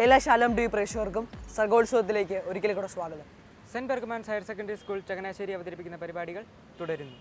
എല്ലാ ശാലം ഡി പ്രേക്ഷകർക്കും സർഗോത്സവത്തിലേക്ക് ഒരിക്കലും കൂടെ സ്വാഗതം. Saint Berchmans higher secondary school Changanassery അവതരിപ്പിക്കുന്ന പരിപാടികൾ തുടരുന്നു.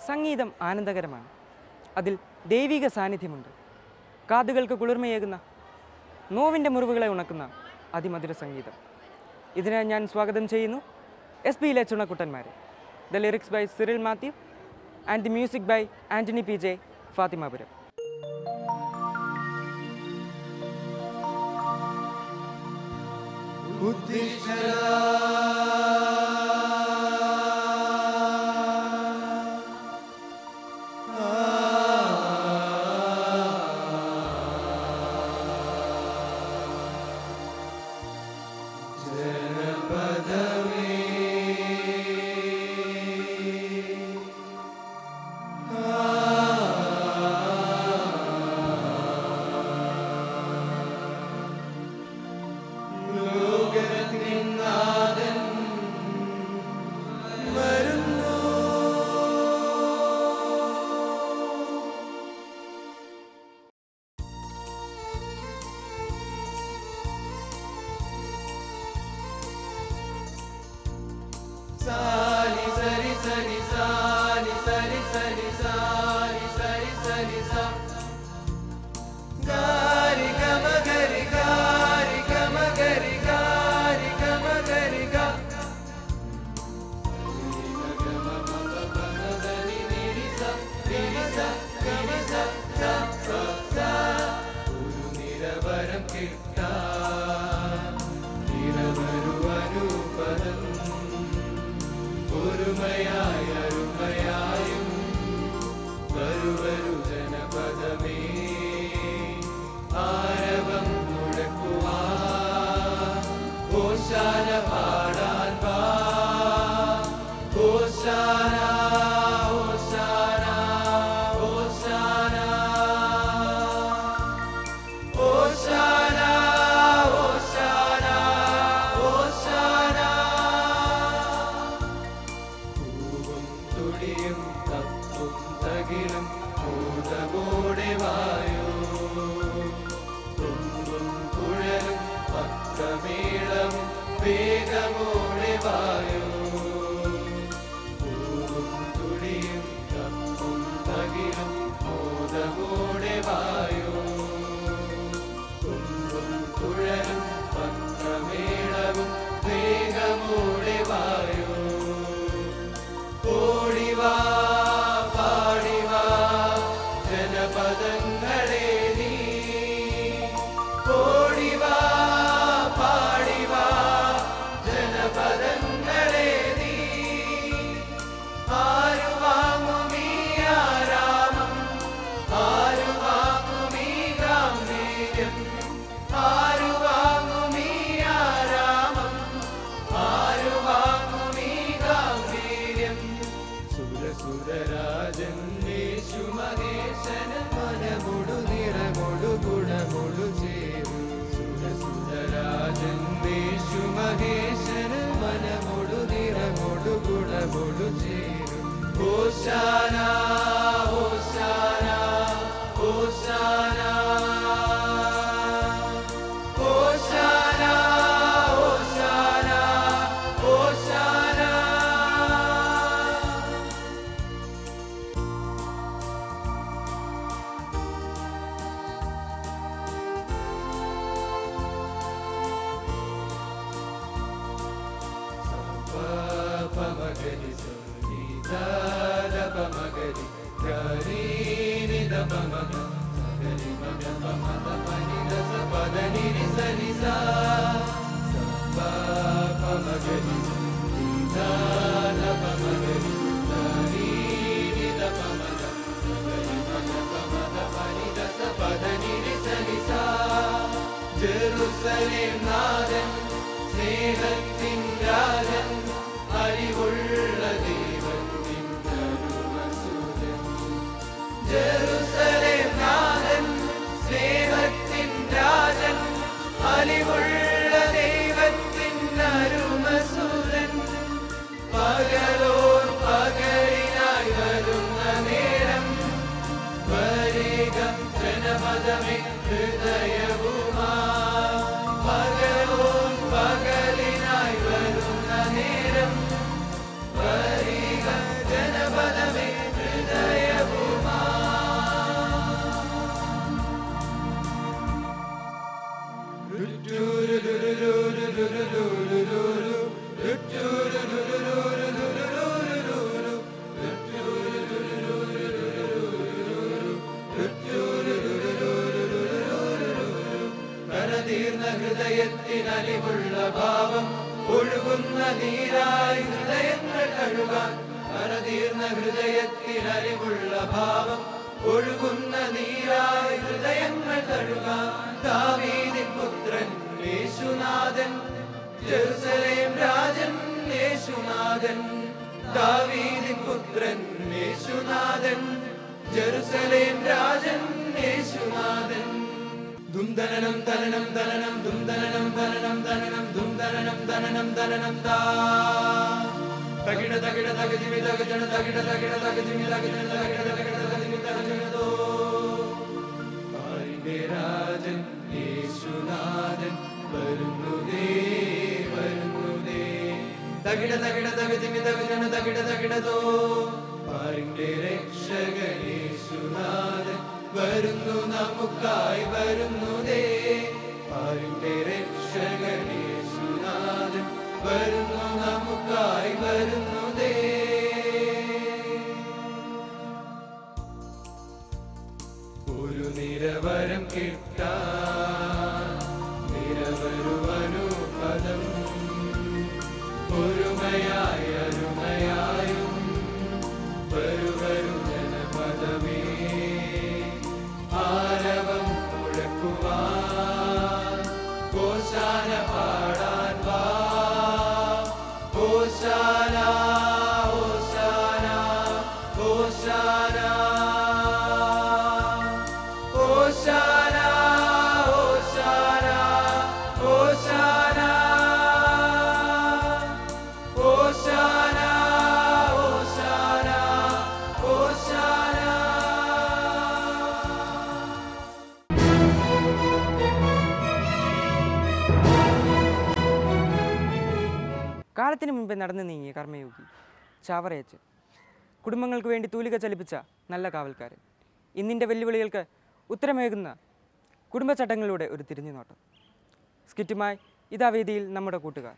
സംഗീതം ആനന്ദകരമാണ്. അതിൽ ദൈവിക സാന്നിധ്യമുണ്ട്. കാതുകൾക്ക് കുളിർമയേകുന്ന, നോവിൻ്റെ മുറിവുകളെ ഉണക്കുന്ന അതിമധുര സംഗീതം. ഇതിനെ ഞാൻ സ്വാഗതം ചെയ്യുന്നു SBയിലെ ചുണക്കുട്ടന്മാരെ. The lyrics by Cyril Mathew and the music by Antony PJ Fathimapuram. സുരരാജൻ യേശു മഹേശൻ മനമോ ജെറുസലേം നാഥൻ സ്നേഹത്തിൻ രാജൻ അറിവുള്ള ദൈവത്തിൻ അരുമസുതൻ ജെറുസലേം നാഥൻ സ്നേഹത്തിൻ രാജൻ അറിവുള്ള ദൈവത്തിൻ അരുമസുതൻ പകലോർ പകരിനായി വരുന്ന നേരം വരിക ജനപദമേ ഹൃദയവുമാ പകലോർ പകലിനായി വരുന്ന നേരം വരിക ജനപദമേ ഹൃദയവുമാ കരതീർന്ന ഹൃദയത്തിനലിവുള്ള ഭാവം ഒഴുകുന്ന നീരായി ഹൃദയങ്ങൾ കഴുകാൻ കരതീർന്ന ഹൃദയത്തിനലിവുള്ള ഭാവം ഒഴുകുന്ന നീരായി ഹൃദയങ്ങൾ കഴുകാൻ ദാവീദിൻ പുത്രൻ യേശുനാഥൻ ജെറുസലേം രാജൻ യേശുനാഥൻ ദാവീദിൻ പുത്രൻ യേശുനാഥൻ ജെറുസലേം രാജൻ യേശുനാഥൻ ദുംദനനം തനനം തനനം ദുംദനനം തനനം തനനം ദുംദനനം തനനം തനനം താ തകിട തകിട തകതിമി തകജന തകിട തകിട തകതിമി തകജന തകിട തകിട തകതിമി തകജനതോ പാരിന്റെ രാജൻ യേശുനാഥൻ വരുന്നുദേ വരുന്നുദേ തകിട തകിട തകതിമി തകജന തകിട തകിടതോ പാരിന്റെ രക്ഷകൻ യേശുനാഥൻ വരുന്നു നമുക്കായി വരുന്നുദേ പാരിന്റെ രക്ഷകൻ യേശുനാഥൻ വരുന്നു നമുക്കായി വരുന്നുദേ ഒരു നിരവരം കിട്ടാൻ നിരവരുവനുപദം ഒരുമയായി അരുമയായും വരുവരു ജനപദമേ ആരവം മുഴക്കുവാൻ ഹോശാന പാടാൻ വാ ഹോശാന ഹോശാന ഹോശാന ഹോശാന ഹോശാന ഹോശാന ഹോശാന ഹോശാന ഹോശാന കാലത്തിന് മുമ്പേ നടന്നു നീങ്ങിയ കർമ്മയോഗി ചാവറയച്ചൻ, കുടുംബങ്ങൾക്ക് വേണ്ടി തൂലിക ചലിപ്പിച്ച നല്ല കാവൽക്കാരൻ, ഇന്നിൻ്റെ വെല്ലുവിളികൾക്ക് ഉത്തരമേകുന്ന കുടുംബചട്ടങ്ങളിലൂടെ ഒരു തിരിഞ്ഞുനോട്ടം. സ്കിറ്റുമായി ഇതാ വേദിയിൽ നമ്മുടെ കൂട്ടുകാർ.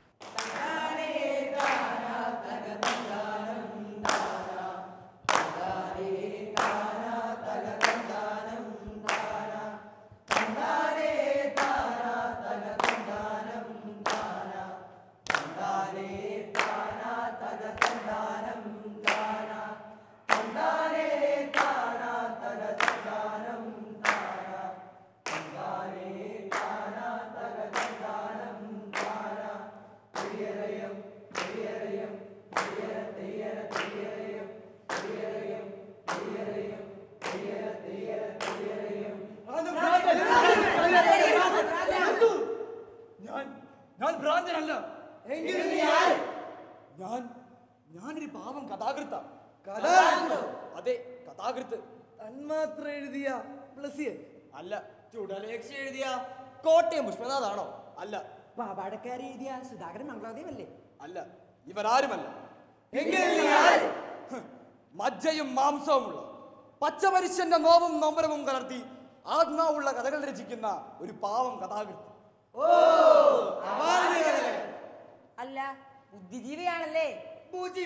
ഞാൻ ഭ്രാന്തനല്ല. ഞാനൊരു പാവം കഥാകൃത്ത. അതെ, കഥാകൃത്ത്. തന്മാത്ര എഴുതിയ പ്ലസിയൻ അല്ല. ചുടലേക്ഷ എഴുതിയ കോട്ടയം പുഷ്പനാഥാണോ? അല്ല. പാവാടക്കാരി എഴുതിയ സുധാകരൻ മംഗളാദേവ് അല്ലേ? അല്ല. ഇവരാരുമല്ല. മജ്ജയും മാംസവുമുള്ള പച്ചമനുഷ്യന്റെ നോവും നൊമ്പരവും കലർത്തി ആത്മാവുള്ള കഥകൾ രചിക്കുന്ന ഒരു പാവം കഥാകൃത്ത്. അല്ല, ബുദ്ധിജീവിയാണല്ലേ? പൂജി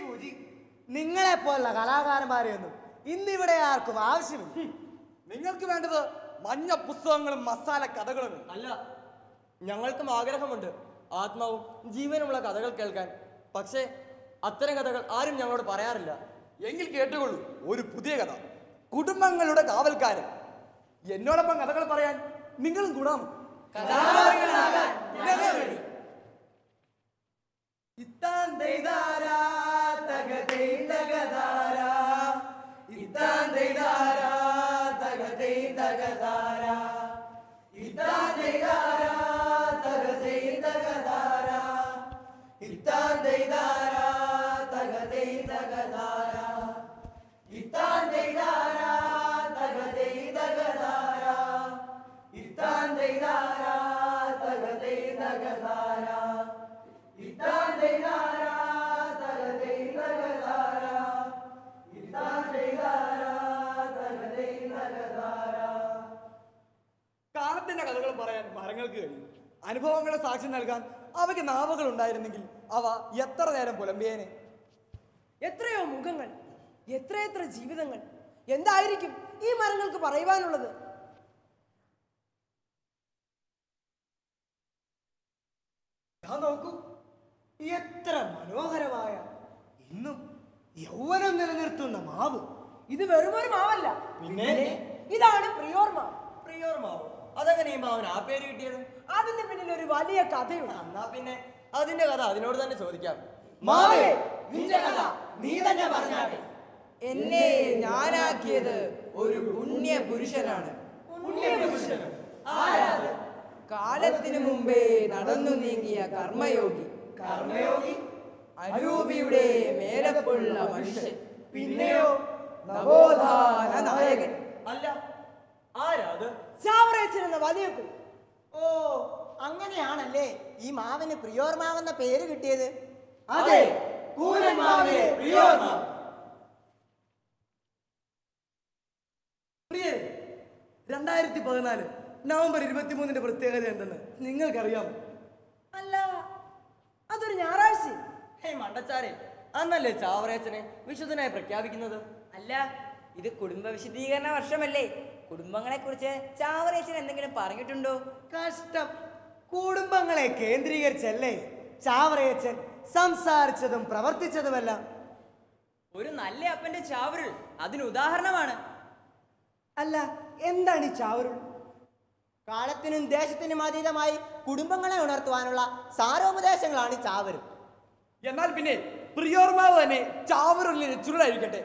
നിങ്ങളെ പോലുള്ള കലാകാരന്മാരെയൊന്നും ഇന്നിവിടെ ആർക്കും ആവശ്യമില്ല. നിങ്ങൾക്ക് വേണ്ടത് മഞ്ഞ പുസ്തകങ്ങളും മസാല കഥകളും. അല്ല, ഞങ്ങൾക്കും ആഗ്രഹമുണ്ട് ആത്മാവും ജീവനുമുള്ള കഥകൾ കേൾക്കാൻ. പക്ഷേ അത്തരം കഥകൾ ആരും ഞങ്ങളോട് പറയാറില്ല. എങ്കിൽ കേട്ടുകൊള്ളൂ ഒരു പുതിയ കഥ, കുടുംബങ്ങളുടെ കാവൽക്കാരൻ. എന്നോടൊപ്പം കഥകൾ പറയാൻ നിങ്ങളും കൂടാം. കാലത്തിന്റെ കഥകൾ പറയാൻ മരങ്ങൾക്ക് കഴിയും. അനുഭവങ്ങളെ സാക്ഷ്യം നൽകാൻ അവയ്ക്ക് നാവുകൾ ഉണ്ടായിരുന്നെങ്കിൽ അവ എത്ര നേരം പുലമ്പിയേനെ. എത്രയോ മുഖങ്ങൾ, എത്രയെത്ര ജീവിതങ്ങൾ. എന്തായിരിക്കും ഈ മരങ്ങൾക്ക് പറയുവാനുള്ളത്? നോക്കൂ, എത്ര മനോഹരമായ ഇന്നും യൗവനം നിലനിർത്തുന്ന മാവ്. ഇത് വെറുമൊരു മാവല്ല, പിന്നെ ഇതാണ് പ്രിയോർ മാവ്. പ്രിയോർ മാവ്. അതെങ്ങനെ ഈ മാവിന് ആ പേര് കിട്ടിയത്? അതിന്റെ പിന്നിൽ ഒരു വലിയ കഥയുണ്ട്. എന്നാ പിന്നെ അതിന്റെ കഥ അതിനോട് തന്നെ ചോദിക്കാം. മാവേ, നിന്റെ കഥ നീ തന്നെ പറഞ്ഞാട്ടെ. എന്നെ ഞാനാക്കിയത് ഒരു പുണ്യ പുരുഷനാണ്. കാലത്തിനു മുമ്പേ നടന്നു നീങ്ങിയ കർമ്മയോഗി. അരൂപിയുടെ മേലപ്പുള്ള മനുഷ്യൻ. പിന്നെയോ നവോത്ഥാന നായകൻ. അല്ല, ആരാത്? ചാവറേച്ചൻ എന്ന വലിയ പേ. ഓ, അങ്ങനെയാണല്ലേ ഈ മാവിന് പ്രിയോർ മാവെന്ന പേര് കിട്ടിയത്. അതെ, കൂനൻ മാവിലെ പ്രിയോർ മാവ്. പ്രിയരെ, 2014 നവംബർ 23 പ്രത്യേകത എന്തെന്ന് നിങ്ങൾക്കറിയാമോ? അല്ല, അതൊരു ഞായറാഴ്ച. ഹേയ് മണ്ടച്ചാരെ, അന്നല്ലേ ചാവറേച്ചനെ വിശുദ്ധനായി പ്രഖ്യാപിക്കുന്നത്? അല്ല, ഇത് കുടുംബ വിശുദ്ധീകരണ വർഷമല്ലേ? കുടുംബങ്ങളെ കുറിച്ച് ചാവറേച്ചൻ എന്തെങ്കിലും പറഞ്ഞിട്ടുണ്ടോ? കഷ്ടം, കുടുംബങ്ങളെ കേന്ദ്രീകരിച്ചല്ലേ ചാവറയച്ചൻ സംസാരിച്ചതും പ്രവർത്തിച്ചതുമെല്ലാം. ഒരു നല്ല അപ്പന്റെ ചാവറുൾ അതിന് ഉദാഹരണമാണ്. അല്ല, എന്താണ് ഈ ചാവറുൾ? കാലത്തിനും ദേശത്തിനും അതീതമായി കുടുംബങ്ങളെ ഉണർത്തുവാനുള്ള സാരോപദേശങ്ങളാണ് ചാവരും. എന്നാൽ പിന്നെ പ്രിയോർമാവ് തന്നെ ചാവറുള്ളിൽ ചുരുളായിരിക്കട്ടെ.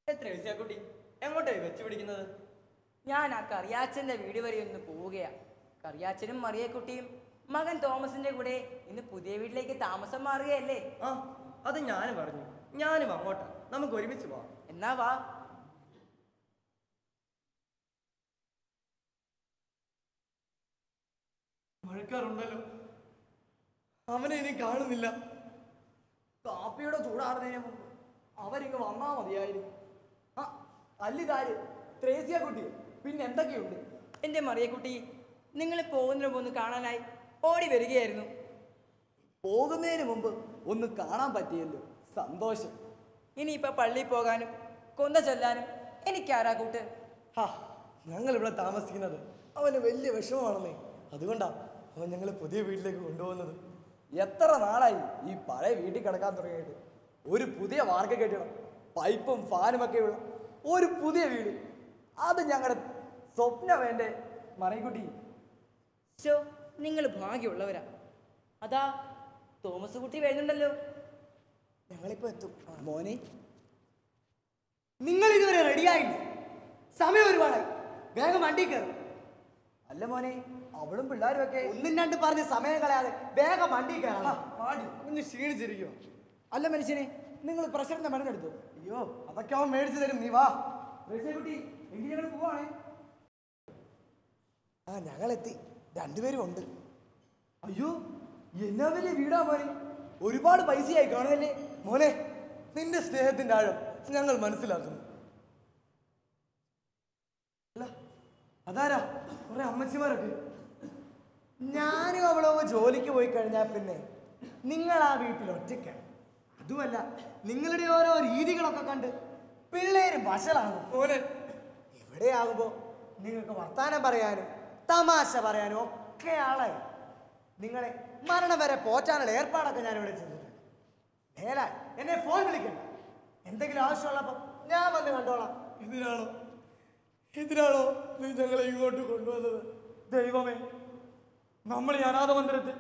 എത്ര കുട്ടി എങ്ങോട്ടായി വെച്ചു പിടിക്കുന്നത്? ഞാൻ ആ കറിയാച്ചന്റെ വീട് വരെ ഒന്ന് പോവുകയാ. കറിയാച്ചനും മറിയക്കുട്ടിയും മകൻ തോമസിന്റെ കൂടെ ഇന്ന് പുതിയ വീട്ടിലേക്ക് താമസം മാറുകയല്ലേ? ആ, അത് ഞാനും പറഞ്ഞു. ഞാനും അങ്ങോട്ടാ, നമുക്ക് ഒരുമിച്ച് പോവാം. എന്നാ വാ. മഴക്കാറുണ്ടല്ലോ, അവനെ ഇനി കാണുന്നില്ല. കാപ്പിയുടെ ചൂടാറുന്നതിന് മുമ്പ് അവരിങ്ങ് വന്നാ മതിയായിരുന്നു. ആ, അല്ലിതാര് ത്രേസ്യ കുട്ടി, പിന്നെ എന്തൊക്കെയുണ്ട്? എന്റെ മറിയക്കുട്ടി, നിങ്ങൾ പോകുന്നതിന് മുമ്പ് ഒന്ന് കാണാനായി ഓടി വരികയായിരുന്നു. പോകുന്നതിന് മുമ്പ് ഒന്ന് കാണാൻ പറ്റിയല്ലോ, സന്തോഷം. ഇനിയിപ്പോ പള്ളിയിൽ പോകാനും കൊന്ത ചൊല്ലാനും എനിക്കാരാ കൂട്ട്? ഞങ്ങൾ ഇവിടെ താമസിക്കുന്നത് അവന് വലിയ വിഷമമാണെന്നേ. അതുകൊണ്ടാ അവൻ ഞങ്ങളെ പുതിയ വീട്ടിലേക്ക് കൊണ്ടുപോകുന്നത്. എത്ര നാളായി ഈ പഴയ വീട്ടിൽ കിടക്കാൻ തുടങ്ങിയിട്ട്. ഒരു പുതിയ വാർക്ക കെട്ടിടം, പൈപ്പും ഫാനും ഒക്കെയുള്ള ഒരു പുതിയ വീട്, അത് ഞങ്ങളുടെ സ്വപ്നം. വേണ്ടേ മറിയക്കുട്ടി? ശോ, നിങ്ങൾ ഭാഗ്യമുള്ളവരാ. അതാ തോമസ് കുട്ടി വരുന്നുണ്ടല്ലോ. ഞങ്ങളിപ്പോ എത്തും. മോനെ, നിങ്ങൾ ഇതുവരെ റെഡിയായില്ലേ? സമയം ഒരുപാടായി, വേഗം വണ്ടി കയറും. അല്ല മോനെ അവളും പിള്ളേരും ഒക്കെ ഒന്നും രണ്ട് പറഞ്ഞ് സമയം കളയാതെ വേഗം വണ്ടി കയറാം. കുഞ്ഞ് ക്ഷീണിച്ചിരിക്കുവോ? അല്ല മനുഷ്യനെ നിങ്ങൾ പ്രഷറിന്റെ മരുന്നെടുത്തു. അയ്യോ അതൊക്കെ അവൻ മേടിച്ചു തരും, നീ വാ. കുട്ടി എങ്കിൽ ഞങ്ങൾ പോവാണേ. ആ ഞങ്ങളെത്തി, രണ്ടുപേരും ഉണ്ട്. അയ്യോ എന്നാ വലിയ വീടാ മോനെ, ഒരുപാട് പൈസയായി കാണുമല്ലേ. മോനെ നിന്റെ സ്നേഹത്തിന്റെ ആഴം ഞങ്ങൾ മനസ്സിലാക്കുന്നു. അല്ല അതാരാ കുറെ അമ്മച്ചിമാരൊക്കെ? ഞാനും അവളോ ജോലിക്ക് പോയി കഴിഞ്ഞാൽ പിന്നെ നിങ്ങൾ ആ വീട്ടിൽ ഒറ്റയ്ക്കാണ്. അതുമല്ല നിങ്ങളുടെ ഓരോ രീതികളൊക്കെ കണ്ട് പിള്ളേര് വഷളാകും. മോനെ ഇവിടെയാകുമ്പോ നിങ്ങൾക്ക് വർത്താനം പറയാനും തമാശ പറയാനും ഒക്കെ ആളായി. നിങ്ങളെ മരണം വരെ പോറ്റാനുള്ള ഏർപ്പാടൊക്കെ ഞാൻ ഇവിടെ ചെയ്തിട്ടുണ്ട്. മേലാൽ എന്നെ ഫോൺ വിളിക്കണം. എന്തെങ്കിലും ആവശ്യമുള്ളപ്പോ ഞാൻ വന്ന് കണ്ടോളാം. ഇതിനാണോ നീ ഞങ്ങളെ ഇങ്ങോട്ട് കൊണ്ടുവന്നത്? ദൈവമേ, നമ്മൾ ഈ അനാഥ മന്ദിരത്തിൽ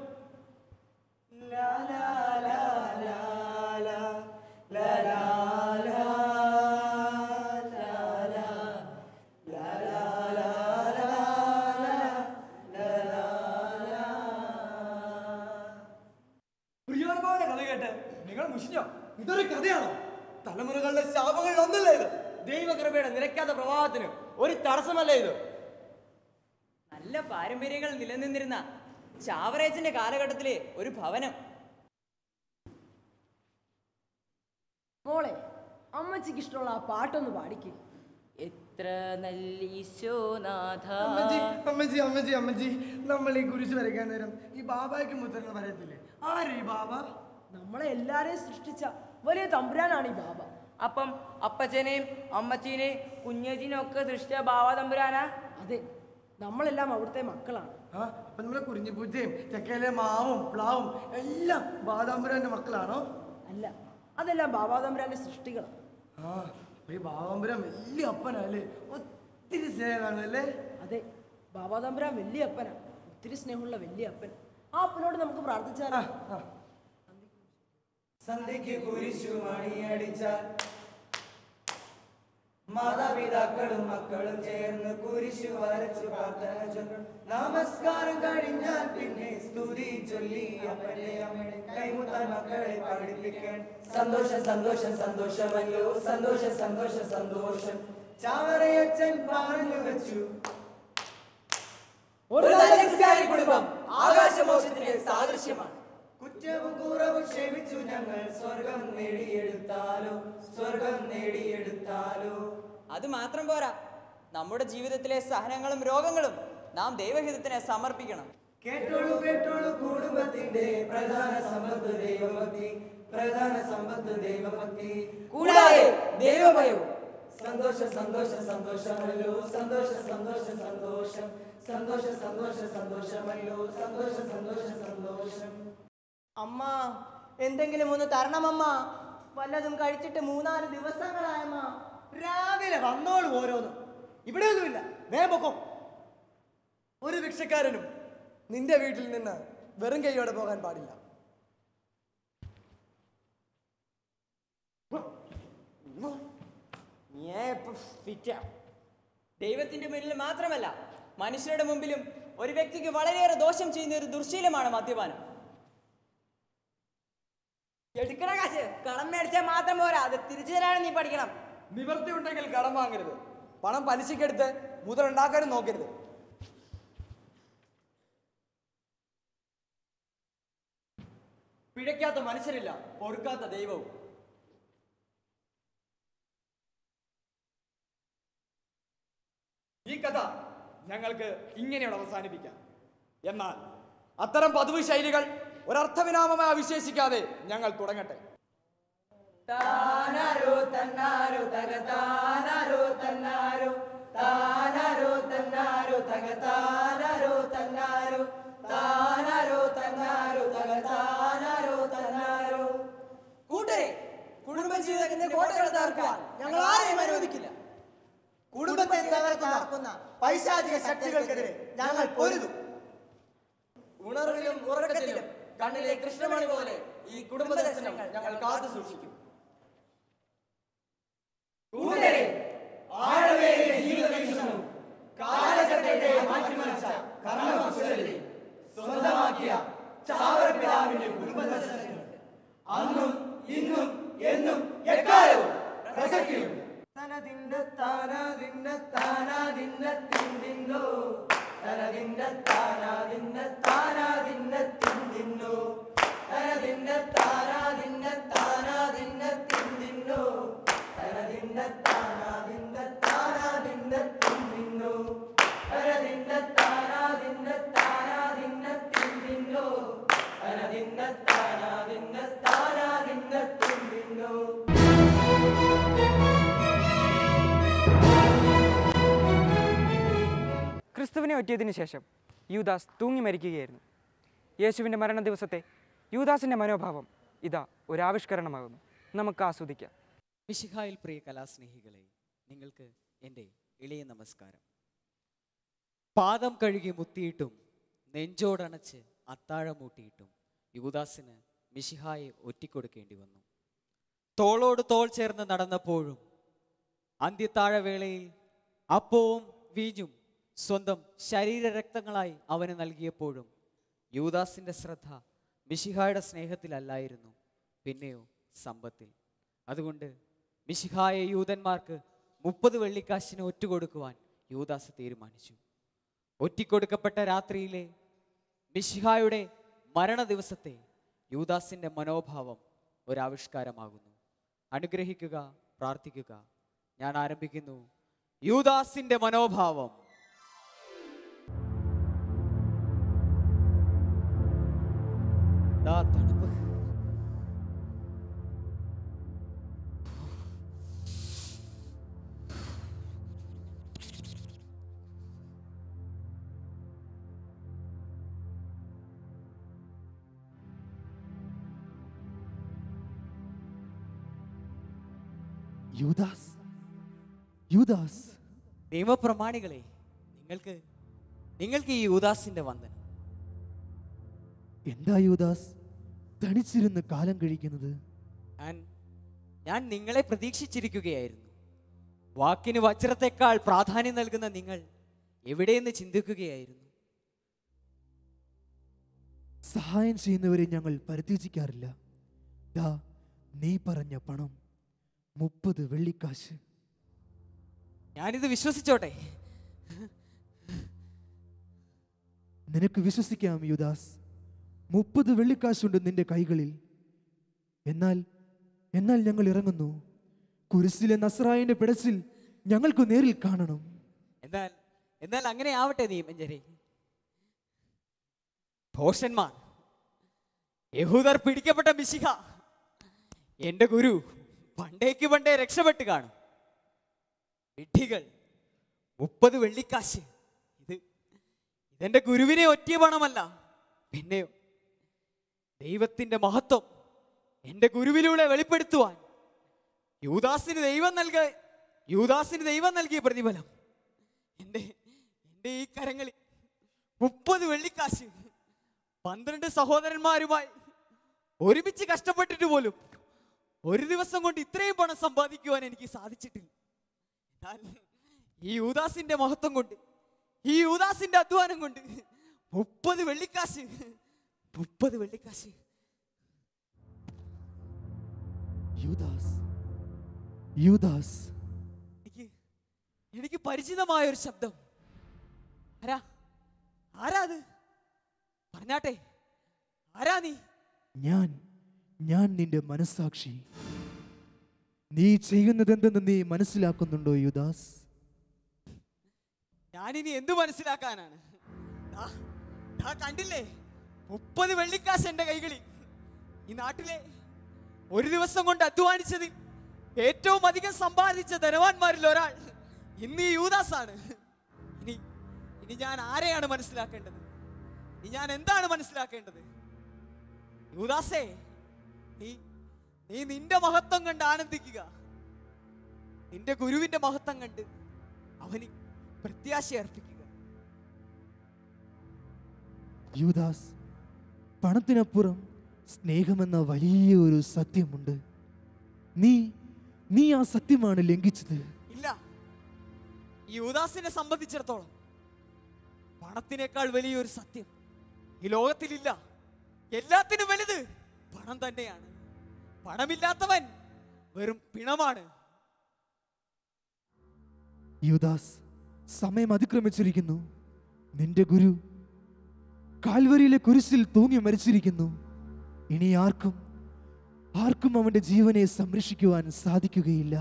പ്രിയോർമാവിന്റെ കഥ കേട്ട് നിങ്ങൾ മുഷിഞ്ഞോ? ഇതൊരു കഥയാണോ? തലമുറകളുടെ ശാപങ്ങളിൽ ഒന്നല്ലേ ഇത്? ദൈവകൃപയുടെ നിലയ്ക്കാത്ത പ്രവാഹത്തിന് ഒരു തടസ്സമല്ല ഇത്. നല്ല പാരമ്പര്യങ്ങൾ നിലനിന്നിരുന്ന ചാവറേച്ചന്റെ കാലഘട്ടത്തിലെ ഒരു ഭവനം. മോളെ അമ്മച്ചിക്ക് ഇഷ്ടമുള്ള ആ പാട്ടൊന്ന് പാടിക്ക്. എത്ര നല്ല ഈശോനാഥ. അമ്മജി അമ്മജി അമ്മജി, നമ്മൾ ഈ കുരിശ് വരയ്ക്കാൻ നേരം ഈ ബാബായ്ക്ക് മുദ്രകൾ വരയത്തില്ലേ? ആര് ഈ ബാബ? നമ്മളെ എല്ലാരെയും സൃഷ്ടിച്ച വലിയ തമ്പുരാനാണ് ഈ ബാബ. അപ്പം അപ്പച്ചനെയും അമ്മച്ചീനെയും കുഞ്ഞേച്ചിനെയും ഒക്കെ സൃഷ്ടിച്ച ബാബ തമ്പുരാനാ? അതെ, നമ്മളെല്ലാം അവിടുത്തെ മക്കളാണ്. ആ അപ്പൊ നമ്മളെ കുരിഞ്ഞിപ്പൂച്ചയും ചക്കയിലെ മാവും പ്ലാവും എല്ലാം ബാദാമ്പുരാന്റെ മക്കളാണോ? അല്ല, അതെല്ലാം ബാബാ തമ്പുരാന്റെ സൃഷ്ടികളാണ്. ആ ഈ ബാദാമ്പുരാൻ വലിയ അപ്പനല്ലേ, ഒത്തിരി സ്നേഹം കാണുമല്ലേ? അതെ, ബാബാ തമ്പുരാൻ വലിയ അപ്പനാ, ഒത്തിരി സ്നേഹമുള്ള വലിയ അപ്പൻ. ആ അപ്പനോട് നമുക്ക് പ്രാർത്ഥിച്ചാലോ? സന്ധ്യയ്ക്ക് കുരിശു മണിയടിച്ചാൽ മാതാപിതാക്കളും മക്കളും ചേർന്ന് കുരിശു വരച്ചു പ്രാർത്ഥന ചൊല്ലും. നമസ്കാരം കഴിഞ്ഞാൽ പിന്നെ സ്തുതി ചൊല്ലി അപ്പനെ അമ്മയുടെ കൈമുത്താൻ മക്കളെ പഠിപ്പിക്കാൻ. സന്തോഷം സന്തോഷം സന്തോഷമല്ലോ, സന്തോഷം സന്തോഷം സന്തോഷം ചാവറയച്ചൻ പറഞ്ഞു വെച്ചു. ഒരു നല്ല ക്രിസ്ത്യാനി കുടുംബം ആകാശമോക്ഷത്തിന് സാദൃശ്യമാണ്. കുറ്റവും കുറവും ക്ഷമിച്ചു ഞങ്ങൾ സ്വർഗം നേടിയെടുത്താലോ, സ്വർഗം നേടിയെടുത്താലോ. അത് മാത്രം പോരാ, നമ്മുടെ ജീവിതത്തിലെ സഹനങ്ങളും രോഗങ്ങളും നാം ദൈവഹിതത്തിന് സമർപ്പിക്കണം. കേട്ടോളൂ കേട്ടോളൂ, കുടുംബത്തിന്റെ പ്രധാന സമ്പത്ത് ദൈവഭക്തി, പ്രധാന സമ്പത്ത് ദൈവഭക്തി, കൂടാതെ ദൈവഭയവും. സന്തോഷം സന്തോഷം സന്തോഷമല്ലോ, സന്തോഷം സന്തോഷം സന്തോഷം, സന്തോഷം സന്തോഷം സന്തോഷമല്ലോ, സന്തോഷം സന്തോഷം സന്തോഷം. അമ്മ എന്തെങ്കിലും ഒന്ന് തരണം അമ്മ. വല്ലതും കഴിച്ചിട്ട് 3-4 ദിവസങ്ങളായമ്മ. രാവിലെ വന്നോളൂ ഓരോന്നും, ഇവിടെ ഒന്നുമില്ല, വേഗം പൊക്കോ. ഒരു ഭിക്ഷക്കാരനും നിന്റെ വീട്ടിൽ നിന്ന് വെറും കൈയോടെ പോകാൻ പാടില്ല. ദൈവത്തിന്റെ മുന്നിൽ മാത്രമല്ല, മനുഷ്യരുടെ മുമ്പിലും ഒരു വ്യക്തിക്ക് വളരെയേറെ ദോഷം ചെയ്യുന്ന ഒരു ദുർശീലമാണ് മദ്യപാനം. എടുക്കണ കാശ് കടം മേടിച്ചാൽ മാത്രം പോരാ, അത് തിരിച്ചു തരാനും നീ പഠിക്കണം. നിവൃത്തി ഉണ്ടെങ്കിൽ കടം വാങ്ങരുത്, പണം പലിശക്കെടുത്ത് മുതലുണ്ടാക്കാനും നോക്കരുത്. പിഴയ്ക്കാത്ത മനുഷ്യരില്ല, പൊറുക്കാത്ത ദൈവവും. ഈ കഥ ഞങ്ങൾക്ക് ഇങ്ങനെയാണ് അവസാനിപ്പിക്കാം. എന്നാൽ അത്തരം പതിവ് ശൈലികൾ ഒരർത്ഥവിനാമമായി വിശേഷിക്കാതെ ഞങ്ങൾ തുടങ്ങട്ടെ. താനാരോ തന്നാരോ തകതാനാരോ തന്നാരോ, താനാരോ തന്നാരോ തകതാനാരോ തന്നാരോ, താനാരോ തന്നാരോ തകതാനാരോ തന്നാരോ. കൂട്ടരെ, കുടുംബജീവിതത്തിന്റെ കോട്ടകൾ തകർക്കാൻ ഞങ്ങൾ ആരെയും അനുവദിക്കില്ല. കുടുംബത്തെ തകർക്കുന്ന പൈശാചിക ശക്തികൾക്കെതിരെ ഞങ്ങൾ പൊരുതും. ഉണർവിലും ഉറക്കത്തിലും കണ്ണിലെ കൃഷ്ണമണി പോലെ ഈ കുടുംബ ദർശനങ്ങൾ ഞങ്ങൾ കാത്തു സൂക്ഷിക്കും. കൂട്ടരെ, ആഴമേറിയ ജീവിത വീക്ഷണവും കാലഘട്ടത്തെ മാറ്റിമറിച്ച ചാവർ പിതാവിന്റെ കുടുംബദർശനങ്ങൾ അന്നും ഇന്നും എന്നും എക്കാലവും പ്രസക്തിയുണ്ട്. തനതിന്ന താനാതിന്ന താനാതിന്ന തിന്തിന്നോ തനതിന്ന താനാതിന്ന താനാതിന്ന തിന്തിന്നോ തനതിന്ന താനാതിന്ന താനാതിന്ന തിന്തിന്നോ തനതിന്ന താനാതിന്ന താനാതിന്ന തിന്തിന്നോ തനതിന്ന താനാതിന്ന താനാതിന്ന തിന്തിന്നോ തനതിന്ന താനാതിന്ന താനാതിന്ന തിന്തിന്നോ. ക്രിസ്തുവിനെ ഒറ്റിയതിനു ശേഷം യൂദാസ് തൂങ്ങി മരിക്കുകയായിരുന്നു. യേശുവിൻ്റെ മരണ ദിവസത്തെ യൂദാസിൻ്റെ മനോഭാവം ഇതാ ഒരാവിഷ്കരണമാകുന്നു. നമുക്ക് ആസ്വദിക്കാം. മിശിഹായിൽ പ്രിയ കലാസ്നേഹികളെ, നിങ്ങൾക്ക് എൻ്റെ ഇളയ നമസ്കാരം. പാദം കഴുകി മുത്തിയിട്ടും നെഞ്ചോടണച്ച് അത്താഴമൂട്ടിയിട്ടും യൂദാസിന് മിശിഹായെ ഒറ്റിക്കൊടുക്കേണ്ടി വന്നു. തോളോട് തോൾ ചേർന്ന് നടന്നപ്പോഴും അന്ത്യത്താഴവേളയിൽ അപ്പവും വീഞ്ഞും സ്വന്തം ശരീരരക്തങ്ങളായി അവന് നൽകിയപ്പോഴും യൂദാസിൻ്റെ ശ്രദ്ധ മിശിഹായുടെ സ്നേഹത്തിലല്ലായിരുന്നു, പിന്നെയോ സമ്പത്തിൽ. അതുകൊണ്ട് മിശിഹായെ യൂദന്മാർക്ക് 30 വെള്ളിക്കാശിന് ഒറ്റുകൊടുക്കുവാൻ യൂദാസ് തീരുമാനിച്ചു. ഒറ്റിക്കൊടുക്കപ്പെട്ട രാത്രിയിലെ മിശിഹായുടെ മരണ ദിവസത്തെ യൂദാസിൻ്റെ മനോഭാവം ഒരാവിഷ്കാരമാകുന്നു. അനുഗ്രഹിക്കുക, പ്രാർത്ഥിക്കുക. ഞാൻ ആരംഭിക്കുന്നു. യൂദാസിൻ്റെ മനോഭാവം. തണുപ്പ്. യൂദാസ്, യൂദാസ്. നിയമപ്രമാണികളെ, നിങ്ങൾക്ക് ഈ യൂദാസിന്റെ വന്ദനം. എന്താ യൂദാസ് തനിച്ചിരുന്ന് കാലം കഴിക്കുന്നത്? ഞാൻ നിങ്ങളെ പ്രതീക്ഷിച്ചിരിക്കുകയായിരുന്നു. വാക്കിന് വജ്രത്തെക്കാൾ പ്രാധാന്യം നൽകുന്ന നിങ്ങൾ എവിടെയെന്ന് ചിന്തിക്കുകയായിരുന്നു. സഹായം ചെയ്യുന്നവരെ ഞങ്ങൾ പരിത്യജിക്കാറില്ല. ദാ നീ പറഞ്ഞ പണം 30 വെള്ളിക്കാശ്. ഞാനിത് വിശ്വസിച്ചോട്ടെ? നിനക്ക് വിശ്വസിക്കാം യൂദാസ്. 30 വെള്ളിക്കാശുണ്ട് നിന്റെ കൈകളിൽ. എന്നാൽ ഞങ്ങൾ ഇറങ്ങുന്നു. കുരിശിലെ നസ്രായന്റെ പിടച്ചിൽ ഞങ്ങൾക്ക് നേരിൽ കാണണം. എന്നാൽ അങ്ങനെ ആവട്ടെ നിയമഞ്ജരി. ഭോഷന്മാർ, യഹൂദർ പിടിക്കപ്പെട്ട മിശിഹ എന്റെ ഗുരു പണ്ടേ രക്ഷപ്പെട്ട് കാണും. വിഡ്ഢികൾ, 30 വെള്ളിക്കാശ്. ഇതെന്റെ ഗുരുവിനെ ഒറ്റിയ പണമല്ല, പിന്നെയോ ദൈവത്തിന്റെ മഹത്വം എന്റെ ഗുരുവിലൂടെ വെളിപ്പെടുത്തുവാൻ യൂദാസിന് ദൈവം നൽകിയ പ്രതിഫലം എന്റെ ഈ കരങ്ങളിൽ 30 വെള്ളിക്കാശ്. 12 സഹോദരന്മാരുമായി ഒരുമിച്ച് കഷ്ടപ്പെട്ടിട്ട് പോലും ഒരു ദിവസം കൊണ്ട് ഇത്രയും പണം സമ്പാദിക്കുവാൻ എനിക്ക് സാധിച്ചിട്ടില്ല. എന്നാൽ ഈ യൂദാസിന്റെ മഹത്വം കൊണ്ട്, ഈ യൂദാസിന്റെ അധ്വാനം കൊണ്ട് 30 വെള്ളിക്കാശ്. യൂദാസ്, എനിക്ക് പരിചിതമായ ഒരു ശബ്ദം. ആരാ അത്? പറഞ്ഞാട്ടെ, ആരാ നീ? ഞാൻ നിന്റെ മനസ്സാക്ഷി. നീ ചെയ്യുന്നതെന്തെന്ന് നീ മനസ്സിലാക്കുന്നുണ്ടോ യൂദാസ്? ഞാനിനി എന്തു മനസ്സിലാക്കാനാണ്? കണ്ടില്ലേ, 30 വെള്ളിക്കാശ് എന്റെ കൈകളിൽ. ഈ നാട്ടിലെ ഒരു ദിവസം കൊണ്ട് അധ്വാനിച്ചതിൽ ഏറ്റവും അധികം സമ്പാദിച്ച ധനവാന്മാരിൽ ഒരാൾ ഇന്ന് ഈ യൂദാസാണ്. ഇനി ഞാൻ ആരെയാണ് മനസ്സിലാക്കേണ്ടത്? ഇനി ഞാൻ എന്താണ് മനസ്സിലാക്കേണ്ടത്? യൂദാസേ, നീ നിന്റെ മഹത്വം കണ്ട് ആനന്ദിക്കുക. നിന്റെ ഗുരുവിന്റെ മഹത്വം കണ്ട് അവന് പ്രത്യാശ അർപ്പിക്കുക. യൂദാസ്, പണത്തിനപ്പുറം സ്നേഹമെന്ന വലിയ ഒരു സത്യമുണ്ട്. നീ ആ സത്യമാണ് ലംഘിച്ചത്. ഇല്ല, ഈ യൂദാസിനെ സംബന്ധിച്ചിടത്തോളം പണത്തിനേക്കാൾ വലിയൊരു സത്യം ഈ ലോകത്തിലില്ല. എല്ലാത്തിനും വലുത് പണം തന്നെയാണ്. പണമില്ലാത്തവൻ വെറും പിണമാണ്. യൂദാസ്, സമയം അതിക്രമിച്ചിരിക്കുന്നു. നിന്റെ ഗുരു കാൽവരിയിലെ കുരിശിൽ തൂങ്ങി മരിച്ചിരിക്കുന്നു. ഇനി ആർക്കും അവന്റെ ജീവനെ സംരക്ഷിക്കുവാൻ സാധിക്കുകയില്ല.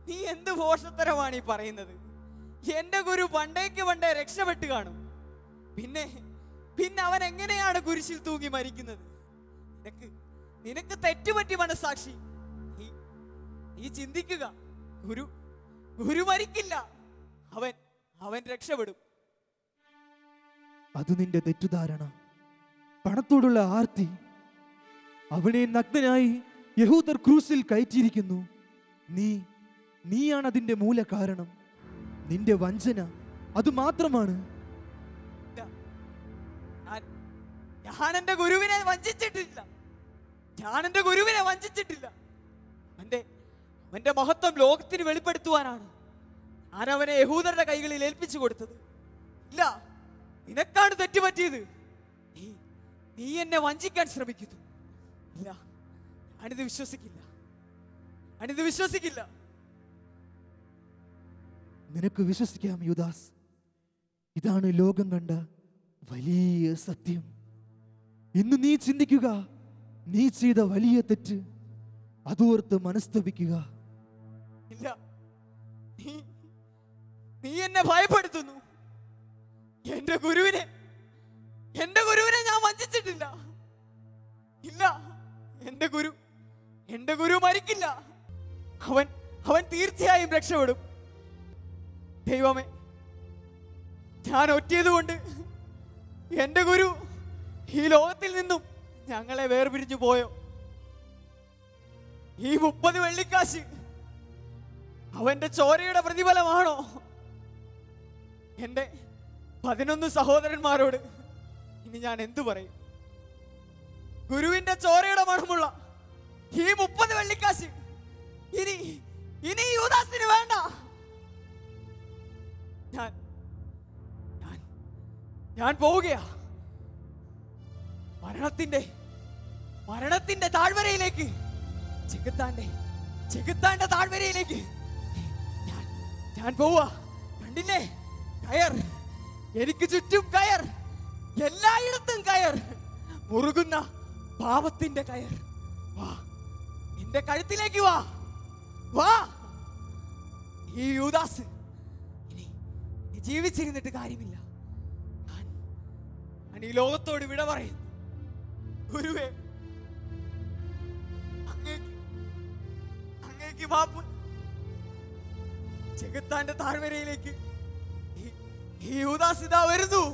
നീ എന്ത് ഭോഷത്തരമാണ് ഈ പറയുന്നത്? എന്റെ ഗുരു പണ്ടേ രക്ഷപ്പെട്ട് കാണും. പിന്നെ അവൻ എങ്ങനെയാണ് കുരിശിൽ തൂങ്ങി മരിക്കുന്നത്? നിനക്ക് തെറ്റുപറ്റി മനസ്സാക്ഷി. നീ ചിന്തിക്കുക, ഗുരു മരിക്കില്ല. അവൻ രക്ഷപ്പെടും. അത് നിന്റെ തെറ്റുധാരണ, പണത്തോടുള്ള ആർത്തി. അവനെ നഗ്നനായി യഹൂദർ ക്രൂസിൽ കയറ്റിയിരിക്കുന്നു. നീയാണ് അതിന്റെ മൂല കാരണം. നിന്റെ വഞ്ചന അത് മാത്രമാണ്. ഞാൻ എന്റെ ഗുരുവിനെ വഞ്ചിച്ചിട്ടില്ല. അവന്റെ മഹത്വം ലോകത്തിന് വെളിപ്പെടുത്തുവാനാണ് ഞാൻ അവനെ യഹൂദരുടെ കൈകളിൽ ഏൽപ്പിച്ചു കൊടുത്തത്. ഇല്ല, നിനക്കാണ് തെറ്റുപറ്റിയത്. നീ എന്നെ വഞ്ചിക്കാൻ ശ്രമിക്കുന്നു. ഇല്ല, ഞാനിത് വിശ്വസിക്കില്ല. നിനക്ക് വിശ്വസിക്കാം യൂദാസ്. ഇതാണ് ലോകം കണ്ട വലിയ സത്യം. ഇന്ന് നീ ചിന്തിക്കുക, നീ ചെയ്ത വലിയ തെറ്റ്. അതോർത്ത് മനസ്തപിക്കുക. ഇല്ല, നീ എന്നെ ഭയപ്പെടുത്തുന്നു. എന്റെ ഗുരുവിനെ ഞാൻ വഞ്ചിച്ചിട്ടില്ല. ഇല്ല, എന്റെ ഗുരു മരിക്കില്ല. അവൻ തീർച്ചയായും രക്ഷപ്പെടും. ദൈവമേ, ഞാൻ ഒറ്റിയതുകൊണ്ട് എന്റെ ഗുരു ഈ ലോകത്തിൽ നിന്നും ഞങ്ങളെ വേർപിരിഞ്ഞു പോയോ? ഈ 30 വെള്ളിക്കാശ് അവന്റെ ചോരയുടെ പ്രതിഫലമാണോ? എന്റെ 11 സഹോദരന്മാരോട് ഇനി ഞാൻ എന്തു പറയും? ഗുരുവിന്റെ ചോരയുടെ മണമുള്ള ഈ 30 വെള്ളിക്കാശ് ഇനി യൂദാസിന് വേണ്ട. ഞാൻ പോവുകയാ മരണത്തിന്റെ താഴ്വരയിലേക്ക്, ചെകുത്താന്റെ താഴ്വരയിലേക്ക് ഞാൻ പോവാ. കണ്ടില്ലേ, കയർ, എനിക്ക് ചുറ്റും കയർ, എല്ലായിടത്തും കയർ, മുറുകുന്ന പാപത്തിന്റെ കയർ. വാ, എന്റെ കഴുത്തിലേക്ക് വാ. ഈ യൂദാസ് ഇനി ജീവിച്ചിരുന്നിട്ട് കാര്യമില്ല. ഞാൻ ഈ ലോകത്തോട് വിട പറയുന്നു. ഗുരുവേ, അങ്ങേക്ക് മാപ്പ്. ചെകുത്താന്റെ താഴ്വരയിലേക്ക് ഈ യൂദാസ് ഇതാ വരുന്നു.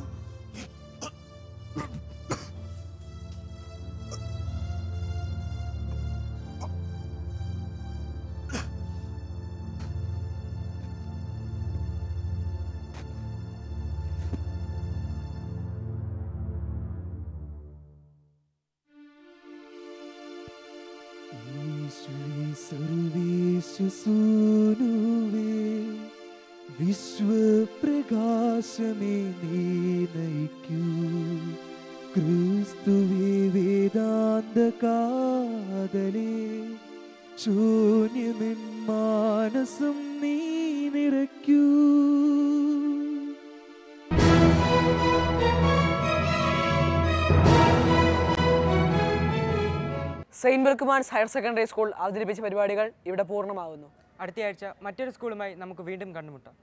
വിശ്വപ്രകാശമേ നീ നയിക്കൂ. ക്രിസ്തുവേ വേദാന്ത കാതലേ, ശൂന്യമെൻ മാനസം നീ നിറയ്ക്കൂ. Saint Berchmans higher secondary school അവതരിപ്പിച്ച പരിപാടികൾ ഇവിടെ പൂർണ്ണമാകുന്നു. അടുത്തയാഴ്ച മറ്റൊരു സ്കൂളുമായി നമുക്ക് വീണ്ടും കണ്ടുമുട്ടാം.